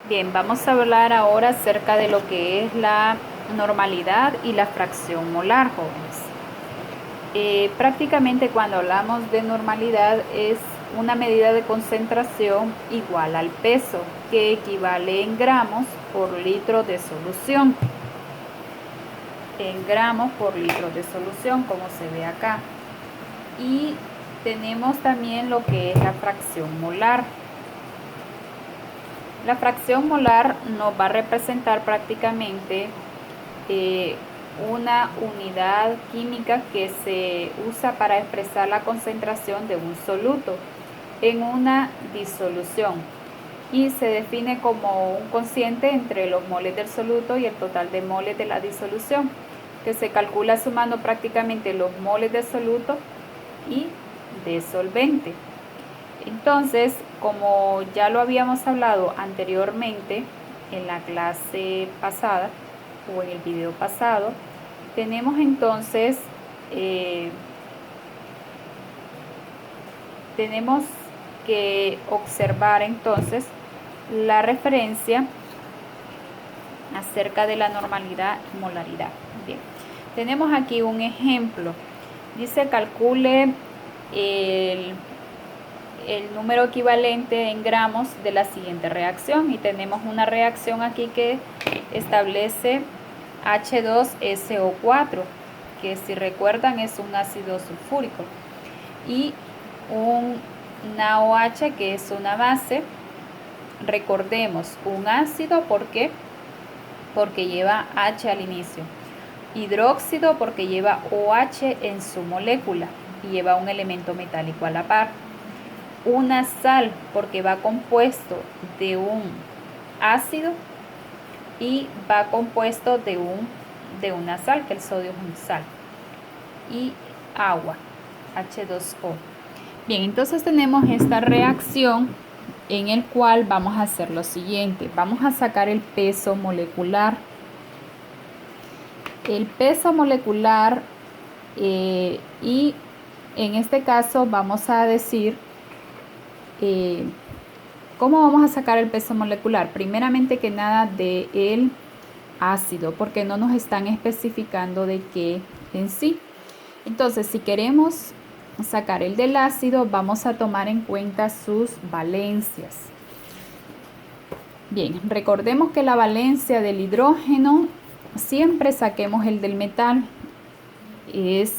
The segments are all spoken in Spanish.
Bien, vamos a hablar ahora acerca de lo que es la normalidad y la fracción molar, jóvenes. Prácticamente cuando hablamos de normalidad es una medida de concentración igual al peso, que equivale en gramos por litro de solución. En gramos por litro de solución, como se ve acá. Y tenemos también lo que es la fracción molar. La fracción molar nos va a representar prácticamente una unidad química que se usa para expresar la concentración de un soluto en una disolución y se define como un cociente entre los moles del soluto y el total de moles de la disolución, que se calcula sumando prácticamente los moles de soluto y de solvente. Entonces, como ya lo habíamos hablado anteriormente en la clase pasada o en el video pasado, tenemos entonces tenemos que observar entonces la referencia acerca de la normalidad y molaridad. Bien, tenemos aquí un ejemplo. Dice calcule el número equivalente en gramos de la siguiente reacción, y tenemos una reacción aquí que establece H2SO4, que si recuerdan es un ácido sulfúrico, y una OH que es una base. Recordemos, un ácido, ¿por qué? Porque lleva H al inicio. Hidróxido porque lleva OH en su molécula y lleva un elemento metálico a la par. Una sal porque va compuesto de un ácido y va compuesto de una sal, que el sodio es un sal. Y agua, H2O. Bien, entonces tenemos esta reacción en el cual vamos a hacer lo siguiente. Vamos a sacar el peso molecular. El peso molecular y en este caso vamos a decir ¿cómo vamos a sacar el peso molecular? Primeramente que nada del ácido, porque no nos están especificando de qué en sí. Entonces, si queremos sacar el del ácido, vamos a tomar en cuenta sus valencias. Bien, recordemos que la valencia del hidrógeno, siempre saquemos el del metal, es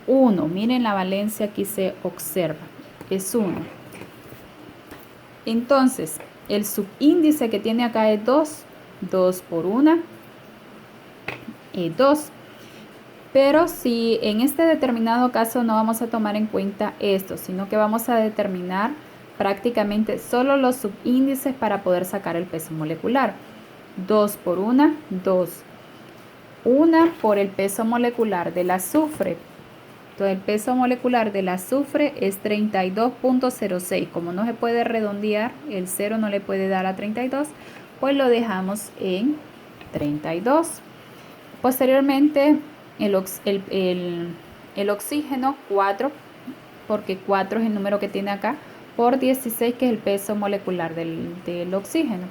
1. Miren la valencia, aquí se observa, es 1. Entonces, el subíndice que tiene acá es 2. 2 por 1 es 2. Pero si en este determinado caso no vamos a tomar en cuenta esto, sino que vamos a determinar prácticamente solo los subíndices para poder sacar el peso molecular. 2 por 1, 2. 1 por el peso molecular del azufre. Entonces el peso molecular del azufre es 32.06. Como no se puede redondear, el 0 no le puede dar a 32, pues lo dejamos en 32. Posteriormente el oxígeno 4, porque 4 es el número que tiene acá, por 16, que es el peso molecular del oxígeno.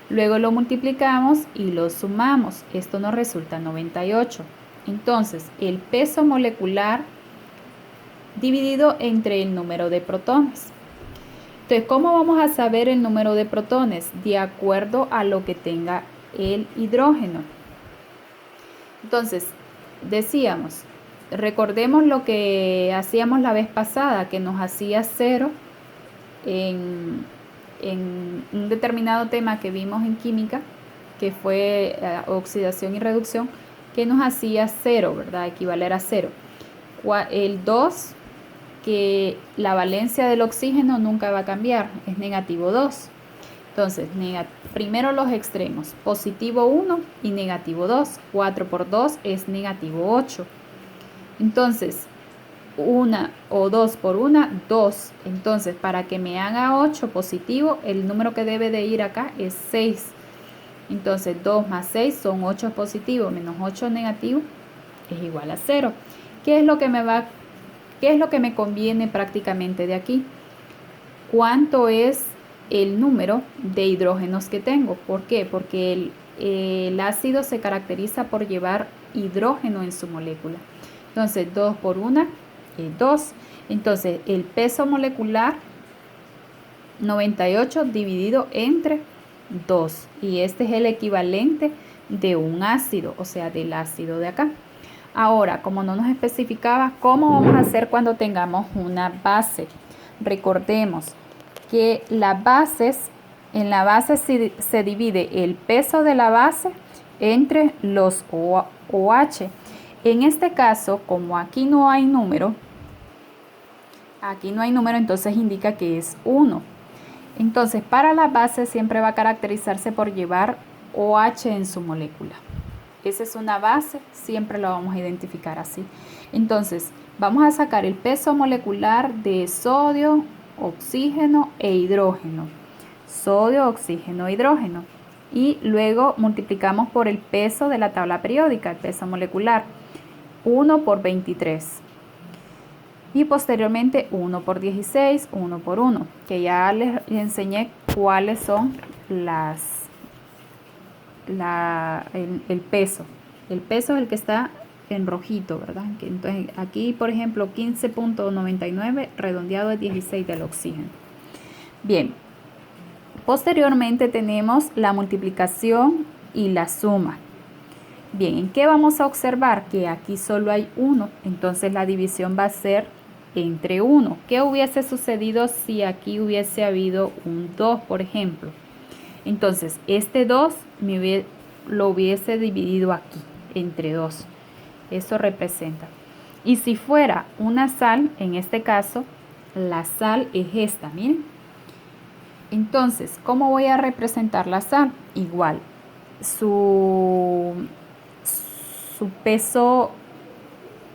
Luego lo multiplicamos y lo sumamos. Esto nos resulta 98. Entonces, el peso molecular dividido entre el número de protones. Entonces, ¿cómo vamos a saber el número de protones? De acuerdo a lo que tenga el hidrógeno. Entonces, decíamos, recordemos lo que hacíamos la vez pasada, que nos hacía 0 en un determinado tema que vimos en química, que fue oxidación y reducción, que nos hacía 0, ¿verdad? Equivaler a 0. El 2, que la valencia del oxígeno nunca va a cambiar, es negativo 2. Entonces, primero los extremos, positivo 1 y negativo 2. 4 por 2 es negativo 8. Entonces, 1 o 2 por 1, 2. Entonces, para que me haga 8 positivo, el número que debe de ir acá es 6. Entonces, 2 más 6 son 8 positivo menos 8 negativo es igual a 0. ¿Qué es lo que me conviene prácticamente de aquí? ¿Cuánto es el número de hidrógenos que tengo. ¿Por qué? Porque el ácido se caracteriza por llevar hidrógeno en su molécula. Entonces 2 por 1 es 2. Entonces el peso molecular 98 dividido entre 2. Y este es el equivalente de un ácido, o sea, del ácido de acá. Ahora, como no nos especificaba, ¿cómo vamos a hacer cuando tengamos una base? Recordemos que las bases, en la base se divide el peso de la base entre los OH. En este caso, como aquí no hay número, entonces indica que es 1. Entonces, para la base siempre va a caracterizarse por llevar OH en su molécula. Esa es una base, siempre la vamos a identificar así. Entonces, vamos a sacar el peso molecular de sodio, oxígeno e hidrógeno. Sodio, oxígeno, hidrógeno. Y luego multiplicamos por el peso de la tabla periódica, el peso molecular. 1 por 23. Y posteriormente 1 por 16, 1 por 1, que ya les enseñé cuáles son el peso. El peso es el que está en rojito, ¿verdad? Entonces aquí, por ejemplo, 15.99 redondeado es 16 del oxígeno. Bien, posteriormente tenemos la multiplicación y la suma. Bien, ¿en qué vamos a observar? Que aquí solo hay 1, entonces la división va a ser entre 1. ¿Qué hubiese sucedido si aquí hubiese habido un 2, por ejemplo? Entonces, este 2 lo hubiese dividido aquí, entre 2. Eso representa. Y si fuera una sal, en este caso, la sal es esta, miren. Entonces, ¿cómo voy a representar la sal? Igual, su peso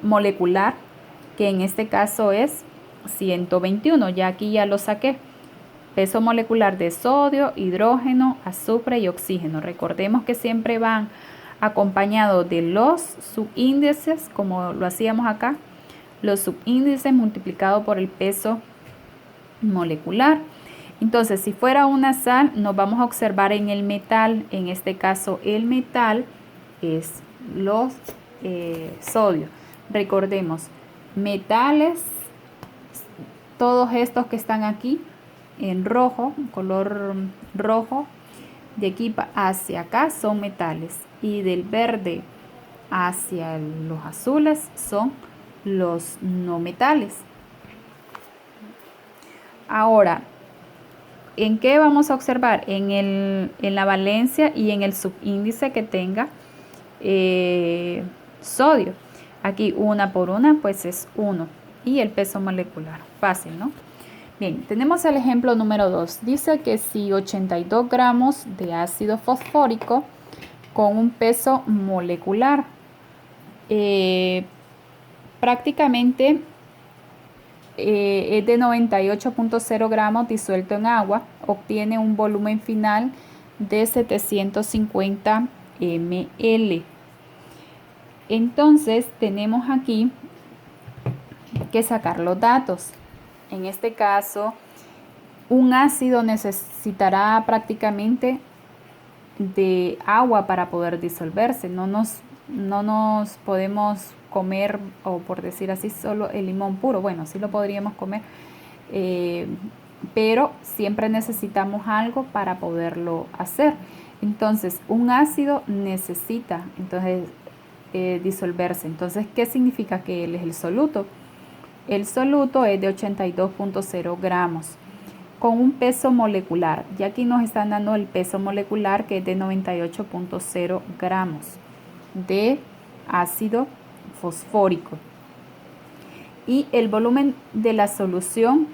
molecular, que en este caso es 121, ya aquí ya lo saqué. Peso molecular de sodio, hidrógeno, azufre y oxígeno. Recordemos que siempre van acompañados de los subíndices, como lo hacíamos acá, los subíndices multiplicados por el peso molecular. Entonces, si fuera una sal, nos vamos a observar en el metal. En este caso, el metal es los sodio. Recordemos, metales, todos estos que están aquí en rojo, color rojo, de aquí hacia acá son metales, y del verde hacia los azules son los no metales. Ahora, ¿en qué vamos a observar? En la valencia y en el subíndice que tenga sodio. Aquí 1 por 1 pues es 1, y el peso molecular, fácil, ¿no? Bien, tenemos el ejemplo número 2. Dice que si 82 gramos de ácido fosfórico con un peso molecular prácticamente es de 98.0 gramos disuelto en agua, obtiene un volumen final de 750 ml. Entonces tenemos aquí que sacar los datos. En este caso, un ácido necesitará prácticamente de agua para poder disolverse. No nos podemos comer, o por decir así, solo el limón puro. Bueno, sí lo podríamos comer, pero siempre necesitamos algo para poderlo hacer. Entonces, un ácido necesita disolverse. Entonces, ¿qué significa que él es el soluto? El soluto es de 82.0 gramos con un peso molecular. Ya aquí nos están dando el peso molecular, que es de 98.0 gramos de ácido fosfórico. Y el volumen de la solución,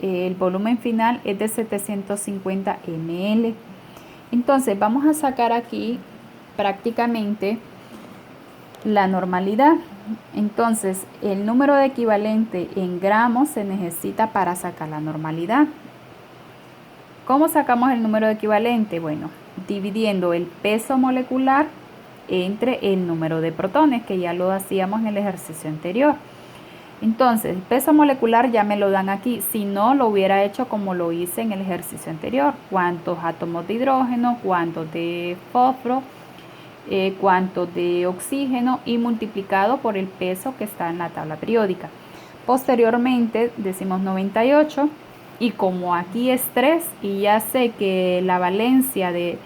el volumen final es de 750 ml. Entonces vamos a sacar aquí prácticamente la normalidad. Entonces, el número de equivalente en gramos se necesita para sacar la normalidad. ¿Cómo sacamos el número de equivalente? Bueno, dividiendo el peso molecular entre el número de protones, que ya lo hacíamos en el ejercicio anterior. Entonces, el peso molecular ya me lo dan aquí, si no lo hubiera hecho como lo hice en el ejercicio anterior. Cuántos átomos de hidrógeno, cuántos de fósforo, cuántos de oxígeno y multiplicado por el peso que está en la tabla periódica. Posteriormente decimos 98 y como aquí es 3 y ya sé que la valencia de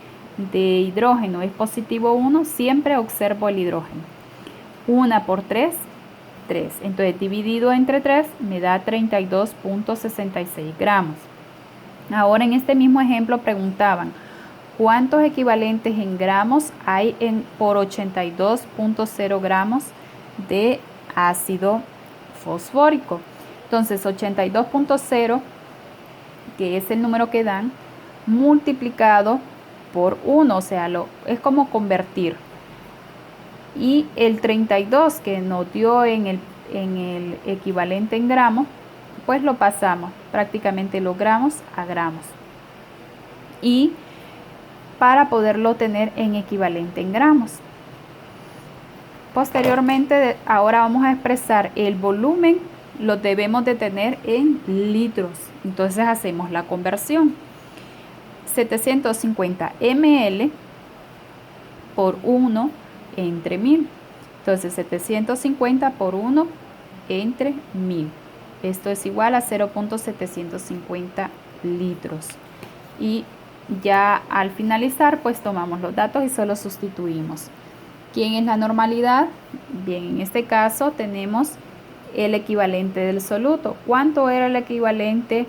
hidrógeno es positivo 1, siempre observo el hidrógeno. 1 por 3, 3. Entonces dividido entre 3 me da 32.66 gramos. Ahora en este mismo ejemplo preguntaban ¿cuántos equivalentes en gramos hay por 82.0 gramos de ácido fosfórico? Entonces 82.0, que es el número que dan, multiplicado por 1, o sea, es como convertir. Y el 32 que nos dio en el equivalente en gramos, pues lo pasamos prácticamente los gramos a gramos. Y para poderlo tener en equivalente en gramos. Posteriormente, ahora vamos a expresar el volumen, lo debemos de tener en litros. Entonces hacemos la conversión. 750 ml por 1 entre 1000. Entonces 750 por 1 entre 1000. Esto es igual a 0.750 litros. Y ya al finalizar, pues tomamos los datos y solo sustituimos. ¿Quién es la normalidad? Bien, en este caso tenemos el equivalente del soluto. ¿Cuánto era el equivalente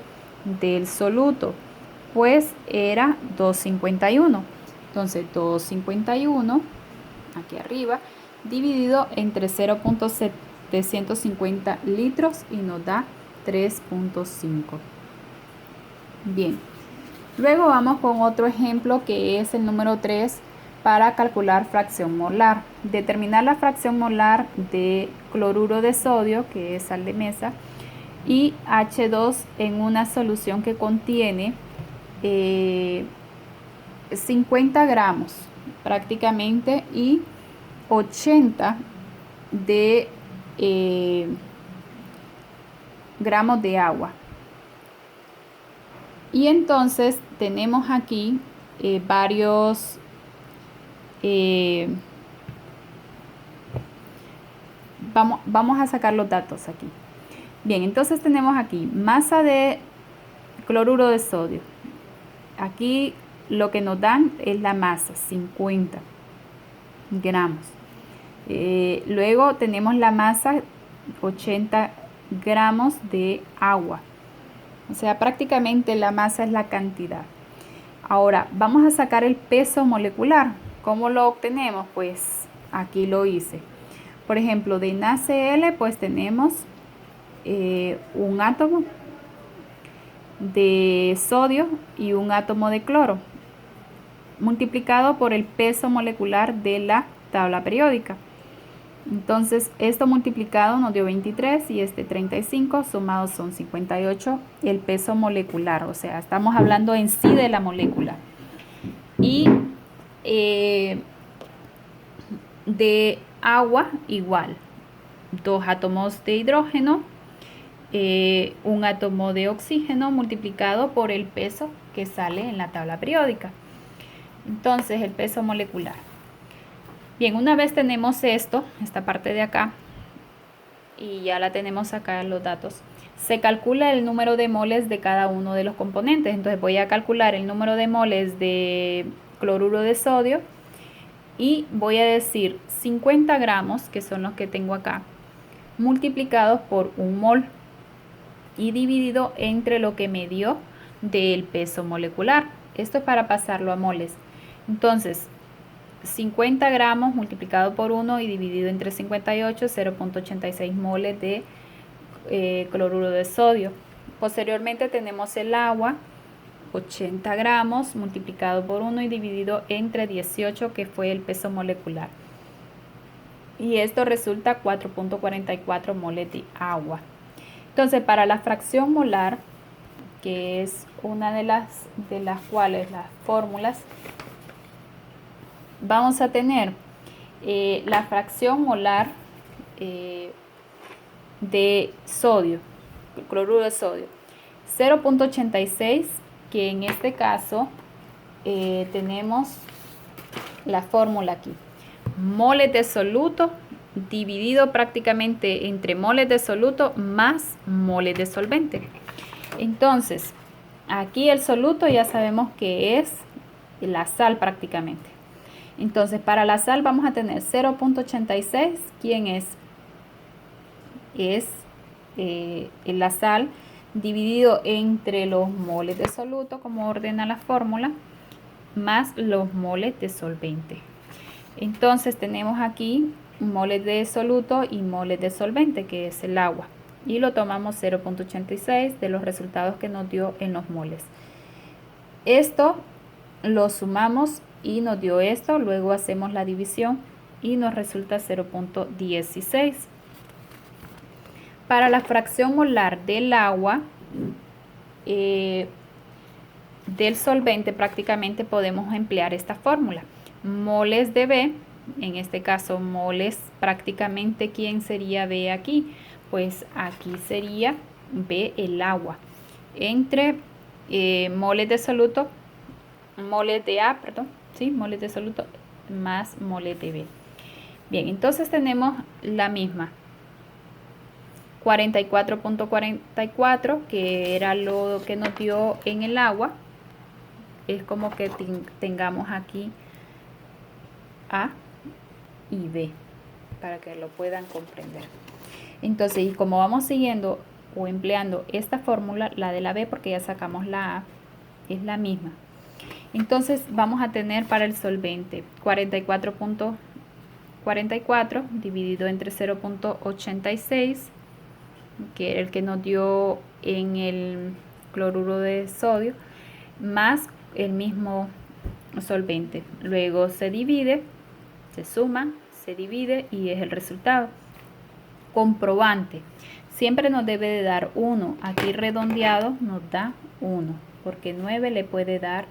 del soluto? Pues era 251. Entonces 251, aquí arriba, dividido entre 0.750 litros y nos da 3.5. Bien. Luego vamos con otro ejemplo que es el número 3 para calcular fracción molar. Determinar la fracción molar de cloruro de sodio, que es sal de mesa, y H2 en una solución que contiene 50 gramos prácticamente y 80 de gramos de agua. Y entonces tenemos aquí varios vamos a sacar los datos aquí. Bien, entonces tenemos aquí masa de cloruro de sodio. Aquí lo que nos dan es la masa, 50 gramos. Luego tenemos la masa, 80 gramos de agua. O sea, prácticamente la masa es la cantidad. Ahora, vamos a sacar el peso molecular. ¿Cómo lo obtenemos? Pues aquí lo hice. Por ejemplo, de NaCl, pues tenemos un átomo de sodio y un átomo de cloro, multiplicado por el peso molecular de la tabla periódica. Entonces, esto multiplicado nos dio 23 y este 35, sumados son 58, el peso molecular, o sea, estamos hablando en sí de la molécula. Y de agua igual, 2 átomos de hidrógeno, un átomo de oxígeno multiplicado por el peso que sale en la tabla periódica. Entonces, el peso molecular. Bien, una vez tenemos esta parte de acá, y ya la tenemos acá en los datos, se calcula el número de moles de cada uno de los componentes. Entonces voy a calcular el número de moles de cloruro de sodio y voy a decir 50 gramos, que son los que tengo acá, multiplicados por 1 mol y dividido entre lo que me dio del peso molecular. Esto es para pasarlo a moles. Entonces, 50 gramos multiplicado por 1 y dividido entre 58, 0.86 moles de cloruro de sodio. Posteriormente tenemos el agua, 80 gramos multiplicado por 1 y dividido entre 18, que fue el peso molecular. Y esto resulta 4.44 moles de agua. Entonces, para la fracción molar, que es una de las cuales las fórmulas, vamos a tener la fracción molar de sodio, cloruro de sodio. 0.86, que en este caso tenemos la fórmula aquí. Moles de soluto dividido prácticamente entre moles de soluto más moles de solvente. Entonces, aquí el soluto ya sabemos que es la sal prácticamente. Entonces, para la sal vamos a tener 0.86. ¿Quién es? Es la sal dividido entre los moles de soluto, como ordena la fórmula, más los moles de solvente. Entonces tenemos aquí moles de soluto y moles de solvente, que es el agua, y lo tomamos 0.86 de los resultados que nos dio en los moles. Esto lo sumamos y nos dio esto, luego hacemos la división y nos resulta 0.16. Para la fracción molar del agua, del solvente, prácticamente podemos emplear esta fórmula. Moles de B, en este caso moles, prácticamente ¿quién sería B aquí? Pues aquí sería B el agua. Entre moles de soluto, moles de A, perdón, sí, moles de soluto más moles de B. Bien, entonces tenemos la misma. 44.44, que era lo que nos dio en el agua. Es como que tengamos aquí A y B, para que lo puedan comprender. Entonces, y como vamos siguiendo o empleando esta fórmula, la de la B, porque ya sacamos la A, es la misma. Entonces vamos a tener para el solvente 44.44 dividido entre 0.86, que era el que nos dio en el cloruro de sodio, más el mismo solvente. Luego se divide, se suma, se divide y es el resultado. Comprobante. Siempre nos debe de dar 1. Aquí redondeado nos da 1, porque 9 le puede dar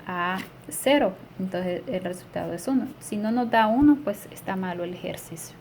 a 0. Entonces el resultado es 1. Si no nos da 1, pues está malo el ejercicio.